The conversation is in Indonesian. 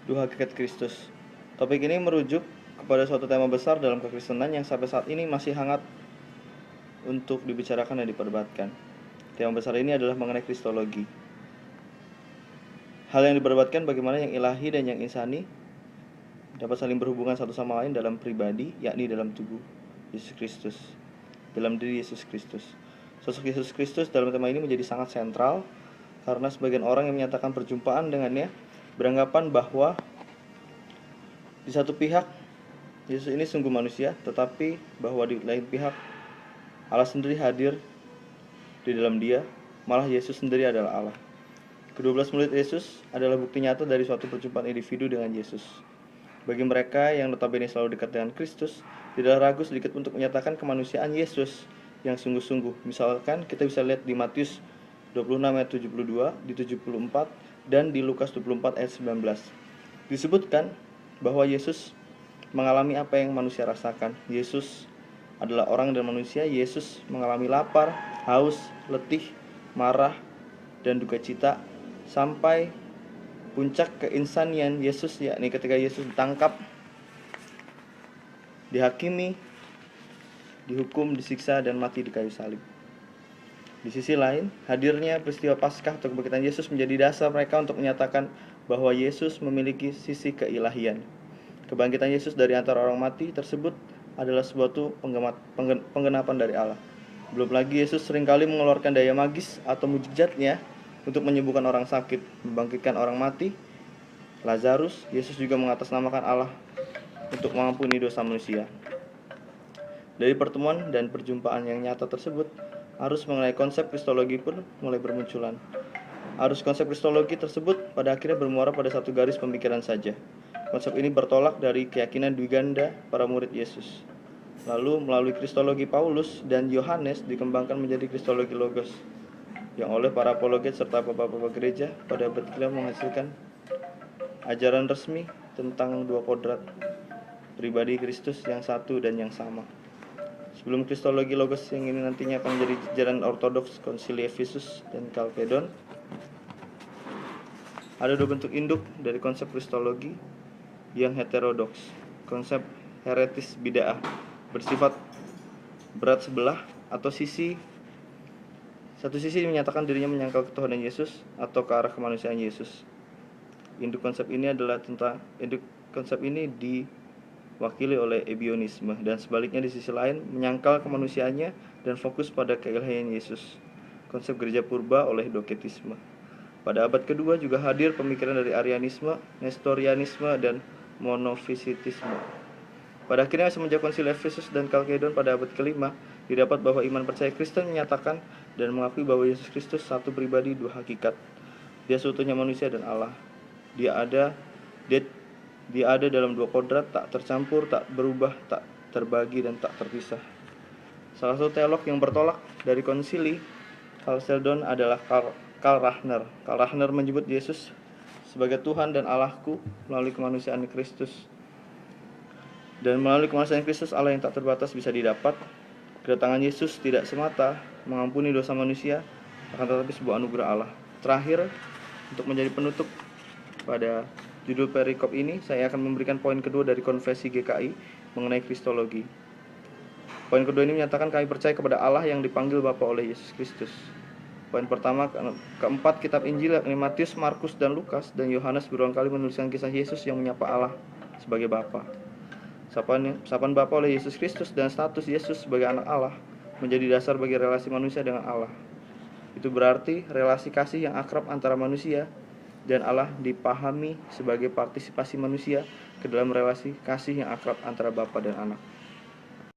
Dua hakikat Kristus. Topik ini merujuk kepada suatu tema besar dalam kekristenan yang sampai saat ini masih hangat untuk dibicarakan dan diperdebatkan. Tema besar ini adalah mengenai kristologi. Hal yang diperdebatkan bagaimana yang ilahi dan yang insani dapat saling berhubungan satu sama lain dalam pribadi, yakni dalam tubuh Yesus Kristus, dalam diri Yesus Kristus. Sosok Yesus Kristus dalam tema ini menjadi sangat sentral karena sebagian orang yang menyatakan perjumpaan dengannya beranggapan bahwa di satu pihak Yesus ini sungguh manusia, tetapi bahwa di lain pihak Allah sendiri hadir di dalam dia, malah Yesus sendiri adalah Allah. Ke-12 murid Yesus adalah bukti nyata dari suatu perjumpaan individu dengan Yesus. Bagi mereka yang notabene selalu dekat dengan Kristus, tidaklah ragu sedikit untuk menyatakan kemanusiaan Yesus yang sungguh-sungguh. Misalkan kita bisa lihat di Matius 26 ayat 72, di 74, dan di Lukas 24 ayat 19. Disebutkan bahwa Yesus mengalami apa yang manusia rasakan. Yesus adalah orang dan manusia. Yesus mengalami lapar, haus, letih, marah, dan duka cita sampai puncak keinsanian Yesus, yakni ketika Yesus ditangkap, dihakimi, dihukum, disiksa, dan mati di kayu salib. Di sisi lain, hadirnya peristiwa Paskah atau kebangkitan Yesus menjadi dasar mereka untuk menyatakan bahwa Yesus memiliki sisi keilahian. Kebangkitan Yesus dari antara orang mati tersebut adalah suatu penggenapan dari Allah. Belum lagi Yesus seringkali mengeluarkan daya magis atau mujizatnya untuk menyembuhkan orang sakit, membangkitkan orang mati. Lazarus, Yesus juga mengatasnamakan Allah untuk mengampuni dosa manusia. Dari pertemuan dan perjumpaan yang nyata tersebut, arus mengenai konsep kristologi pun mulai bermunculan. Arus konsep kristologi tersebut pada akhirnya bermuara pada satu garis pemikiran saja. Konsep ini bertolak dari keyakinan dwiganda para murid Yesus. Lalu melalui kristologi Paulus dan Yohanes dikembangkan menjadi kristologi logos, yang oleh para apologet serta bapak-bapak gereja pada abad ke-5 menghasilkan ajaran resmi tentang dua kodrat pribadi Kristus yang satu dan yang sama. Sebelum kristologi logos yang ini nantinya akan menjadi jajaran ortodoks konsili Efesus dan Kalkedon, ada dua bentuk induk dari konsep kristologi yang heterodoks. Konsep heretis bid'ah bersifat berat sebelah atau satu sisi menyatakan dirinya menyangkal ketuhanan Yesus atau ke arah kemanusiaan Yesus. Induk konsep ini diwakili oleh ebionisme, dan sebaliknya di sisi lain menyangkal kemanusiaannya dan fokus pada keilahian Yesus. Konsep gereja purba oleh doketisme. Pada abad kedua juga hadir pemikiran dari Arianisme, Nestorianisme, dan monofisitisme. Pada akhirnya semenjak konsili Efesus dan Kalkedon pada abad ke-5, didapat bahwa iman percaya Kristen menyatakan dan mengakui bahwa Yesus Kristus satu pribadi dua hakikat. Dia seutuhnya manusia dan Allah. Dia ada dalam dua kodrat, tak tercampur, tak berubah, tak terbagi, dan tak terpisah. Salah satu teolog yang bertolak dari konsili Chalcedon adalah Karl Rahner. Karl Rahner menyebut Yesus sebagai Tuhan dan Allahku melalui kemanusiaan Kristus. Dan melalui kemanusiaan Kristus, Allah yang tak terbatas bisa didapat. Kedatangan Yesus tidak semata mengampuni dosa manusia, akan tetapi sebuah anugerah Allah. Terakhir, untuk menjadi penutup pada judul perikop ini, saya akan memberikan poin kedua dari konfesi GKI mengenai kristologi. Poin kedua ini menyatakan kami percaya kepada Allah yang dipanggil Bapa oleh Yesus Kristus. Poin pertama, keempat kitab Injil yakni Matius, Markus, dan Lukas dan Yohanes berulang kali menuliskan kisah Yesus yang menyapa Allah sebagai Bapa. Sapaan Bapa oleh Yesus Kristus dan status Yesus sebagai anak Allah menjadi dasar bagi relasi manusia dengan Allah. Itu berarti relasi kasih yang akrab antara manusia dan Allah dipahami sebagai partisipasi manusia ke dalam relasi kasih yang akrab antara Bapa dan Anak.